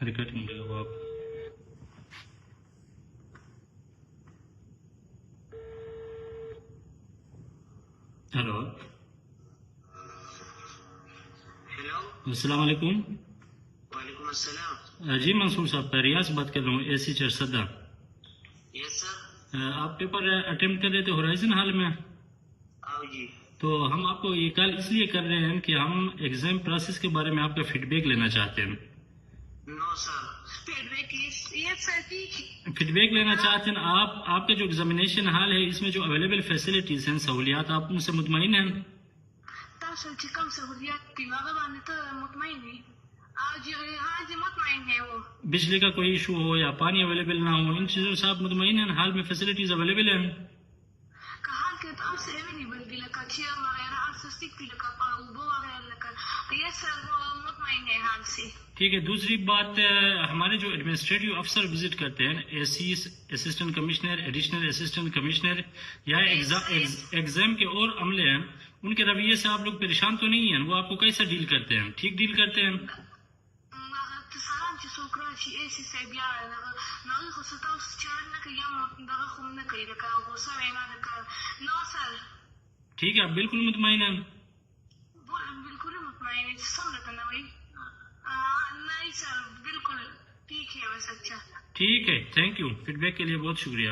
Recording لگاؤ آپ. Hello hello, السلام علیکم. وعلیکم السلام. جی منصور صاحب ریاض بات کر رہا ہوں، اے سی چرسدہ. یس سر. آپ پیپر اٹیمپٹ کر رہے تھے ہورائزن ہال میں. آؤ جی. تو ہم آپ کو یہ کال اس لیے کر رہے ہیں کہ ہم ایگزام پروسیس کے بارے میں آپ کا فیڈ بیک لینا چاہتے ہیں. نو سر، فیڈ بیک یس سر ٹھیک. فیڈ بیک لینا چاہتے ہیں. آپ کے جو ایگزامینیشن ہال ہے اس میں جو اویلیبل فیسلٹیز ہیں، سہولیات، آپ ان سے مطمئن ہیں؟ تاسو چې کوم سہولیات دي هغه باندې ته مطمئن وي؟ ہاں جی مطمئن ہے وہ. بجلی کا کوئی ایشو ہو یا پانی اویلیبل نہ ہو، ان چیزوں سے آپ مطمئن ہیں؟ حال میں فیسلٹیز اویلیبل ہیں؟ کہاں کہ تو آپ سے اویلیبل بھی لکھا چیئر وغیرہ آپ سے سٹک بھی لکھا اوبو وغیرہ لکھا. یس سر وہ مطمئن ہے حال سے. ٹھیک ہے. دوسری بات، ہمارے جو ایڈمنسٹریٹو افسر وزٹ کرتے ہیں، A C, assistant commissioner, additional assistant commissioner یا ایگزام کے اور عملے ہیں، ان کے رویے سے آپ لوگ پریشان تو نہیں ہیں؟ وہ آپ کو کیسا ڈیل کرتے ہیں؟ ٹھیک ڈیل کرتے ہیں؟ سلام چې څوک راشي ایسي صاحب یا هغه خو څه تاسو چار نه کوي یا دغه خو نه کوي لکه غوسه وینا نه کوي. نو سر. ٹھیک ہے، آپ بالکل مطمئن ہیں؟ بالکل مطمئن ہے. څومره ته نه وایي؟ نہیں سر بالکل ٹھیک ہے. بس اچھا ٹھیک ہے. Thank you. فیڈ بیک کے لیے بہت شکریہ.